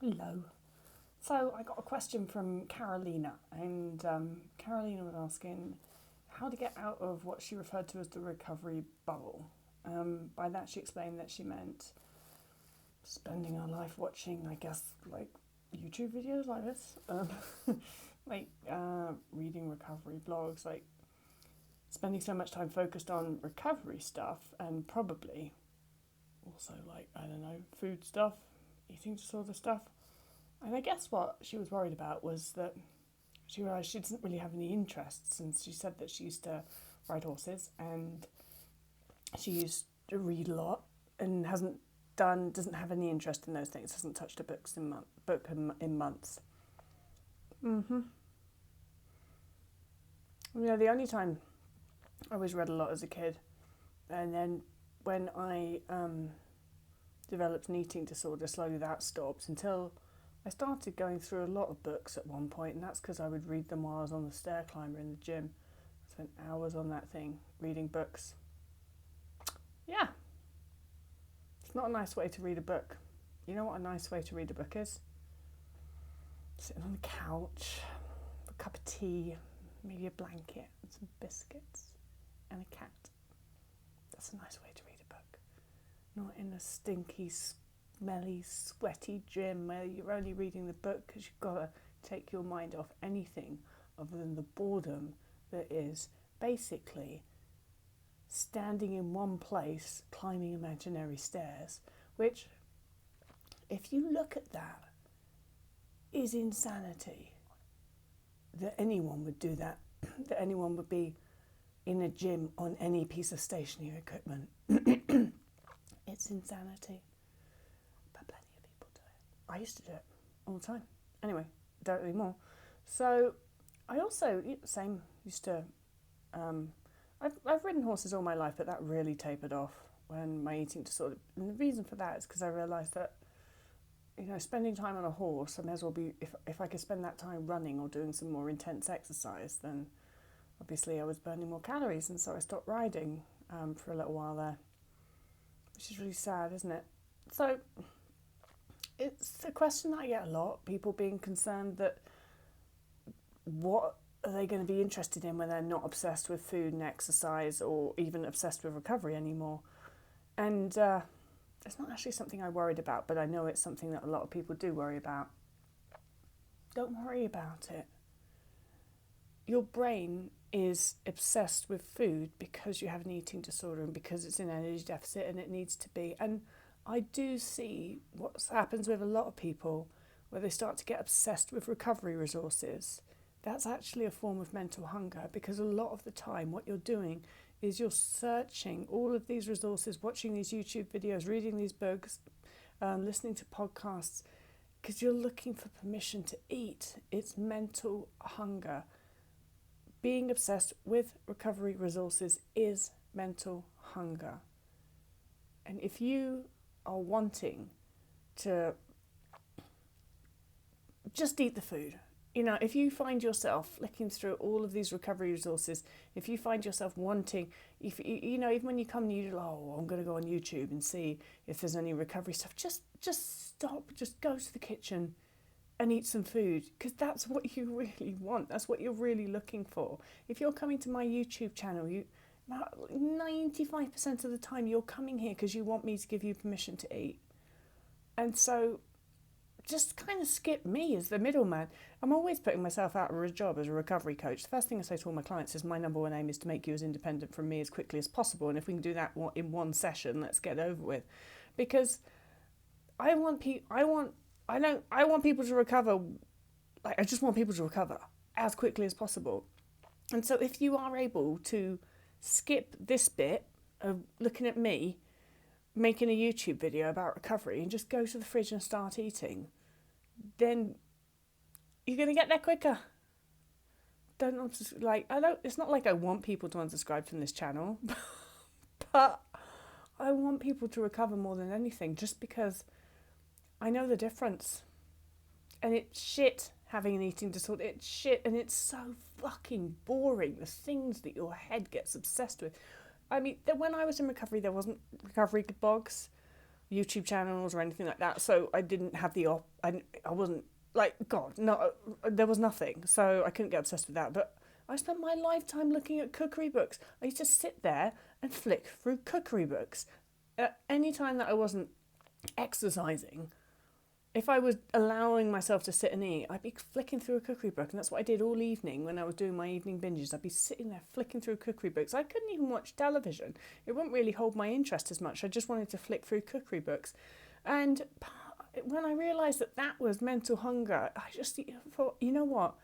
Hello. So I got a question from Carolina, and Carolina was asking how to get out of what she referred to as the recovery bubble. By that, she explained that she meant spending her life watching, I guess, like YouTube videos like this, reading recovery blogs, like spending so much time focused on recovery stuff, and probably also like I don't know, food stuff, eating disorder stuff. And I guess what she was worried about was that she realised she doesn't really have any interests, and she said that she used to ride horses and she used to read a lot and doesn't have any interest in those things, hasn't touched a book in months. Mm-hmm. The only time I always read a lot as a kid, and then when I developed an eating disorder, slowly that stopped until I started going through a lot of books at one point, and that's because I would read them while I was on the stair climber in the gym. I spent hours on that thing, reading books. Yeah, it's not a nice way to read a book. You know what a nice way to read a book is? Sitting on the couch, a cup of tea, maybe a blanket, and some biscuits, and a cat. That's a nice way to read a book. Not in a stinky, smelly, sweaty gym where you're only reading the book because you've got to take your mind off anything other than the boredom that is basically standing in one place, climbing imaginary stairs, which, if you look at that, is insanity. That anyone would do that, that anyone would be in a gym on any piece of stationary equipment. It's insanity. But plenty of people do it. I used to do it all the time. Anyway, don't anymore. So I also, used to, I've ridden horses all my life, but that really tapered off when my eating disorder, and the reason for that is because I realised that, spending time on a horse, I may as well be, if I could spend that time running or doing some more intense exercise, then obviously I was burning more calories, and so I stopped riding for a little while there, which is really sad, isn't it? So it's a question that I get a lot, people being concerned that what are they going to be interested in when they're not obsessed with food and exercise or even obsessed with recovery anymore. And it's not actually something I worried about, but I know it's something that a lot of people do worry about. Don't worry about it. Your brain is obsessed with food because you have an eating disorder and because it's in energy deficit and it needs to be. And I do see what happens with a lot of people where they start to get obsessed with recovery resources. That's actually a form of mental hunger, because a lot of the time what you're doing is you're searching all of these resources, watching these YouTube videos, reading these books, listening to podcasts, because you're looking for permission to eat. It's mental hunger. Being obsessed with recovery resources is mental hunger. And if you are wanting to just eat the food, if you find yourself flicking through all of these recovery resources, if you find yourself wanting, even when you come and you I'm going to go on YouTube and see if there's any recovery stuff, just stop, just go to the kitchen and eat some food, because that's what you really want. That's what you're really looking for. If you're coming to my YouTube channel, 95% of the time you're coming here because you want me to give you permission to eat. And so just kind of skip me as the middleman. I'm always putting myself out of a job as a recovery coach. The first thing I say to all my clients is my number one aim is to make you as independent from me as quickly as possible. And if we can do that in one session, let's get over with. Because I want people to recover. I just want people to recover as quickly as possible. And so if you are able to skip this bit of looking at me making a YouTube video about recovery and just go to the fridge and start eating, then you're going to get there quicker. It's not like I want people to unsubscribe from this channel, but I want people to recover more than anything, just because I know the difference. And it's shit having an eating disorder. It's shit, and it's so fucking boring, the things that your head gets obsessed with. I mean, when I was in recovery, there wasn't recovery blogs. YouTube channels or anything like that. So I didn't have I wasn't like, God, no, there was nothing. So I couldn't get obsessed with that. But I spent my lifetime looking at cookery books. I used to sit there and flick through cookery books. At any time that I wasn't exercising, if I was allowing myself to sit and eat, I'd be flicking through a cookery book. And that's what I did all evening when I was doing my evening binges. I'd be sitting there flicking through cookery books. I couldn't even watch television. It wouldn't really hold my interest as much. I just wanted to flick through cookery books. And when I realised that that was mental hunger, I just thought, you know what?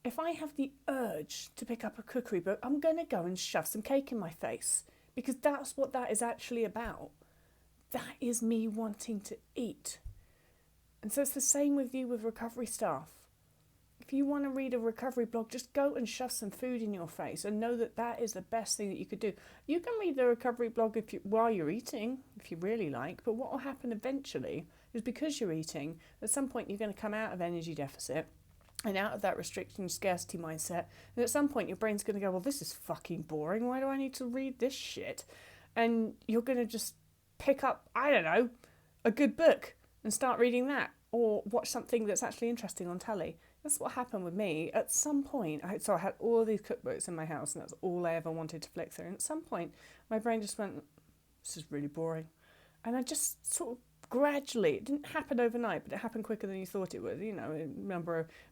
If I have the urge to pick up a cookery book, I'm going to go and shove some cake in my face. Because that's what that is actually about. That is me wanting to eat. And so it's the same with you with recovery stuff. If you want to read a recovery blog, just go and shove some food in your face and know that that is the best thing that you could do. You can read the recovery blog while you're eating, if you really like, but what will happen eventually is because you're eating, at some point you're going to come out of energy deficit and out of that restriction scarcity mindset, and at some point your brain's going to go, well, this is fucking boring, why do I need to read this shit? And you're going to just pick up, I don't know, a good book and start reading that, or watch something that's actually interesting on telly. That's what happened with me. At some point, I had all of these cookbooks in my house, and that's all I ever wanted to flick through. And at some point, my brain just went, this is really boring. And I just sort of gradually, it didn't happen overnight, but it happened quicker than you thought it would,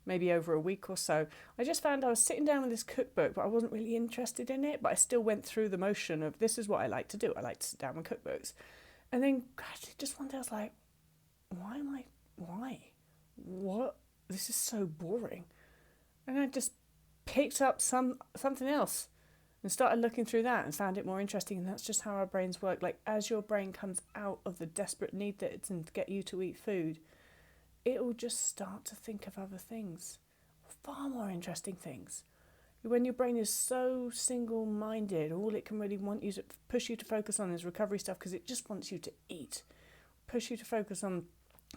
maybe over a week or so. I just found I was sitting down with this cookbook, but I wasn't really interested in it, but I still went through the motion of, this is what I like to do. I like to sit down with cookbooks. And then gradually, just one day I was like, why? What? This is so boring. And I just picked up something else and started looking through that and found it more interesting. And that's just how our brains work. Like, as your brain comes out of the desperate need that it's in to get you to eat food, it'll just start to think of other things, far more interesting things. When your brain is so single-minded, all it can really want you to push you to focus on is recovery stuff because it just wants you to eat. Push you to focus on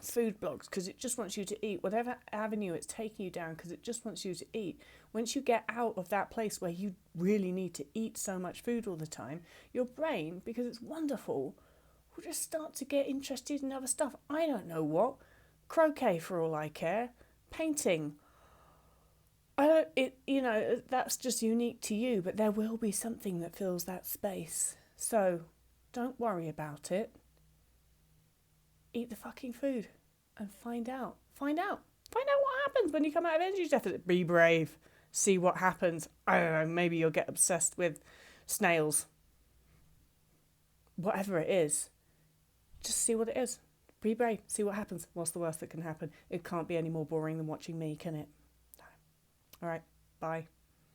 food blogs because it just wants you to eat. Whatever avenue it's taking you down because it just wants you to eat. Once you get out of that place where you really need to eat so much food all the time, your brain, because it's wonderful, will just start to get interested in other stuff. I don't know what. Croquet for all I care. Painting. That's just unique to you, but there will be something that fills that space. So don't worry about it. Eat the fucking food and find out. Find out what happens when you come out of energy deficit. Be brave. See what happens. I don't know, maybe you'll get obsessed with snails. Whatever it is, just see what it is. Be brave. See what happens. What's the worst that can happen? It can't be any more boring than watching me, can it? No. All right. Bye.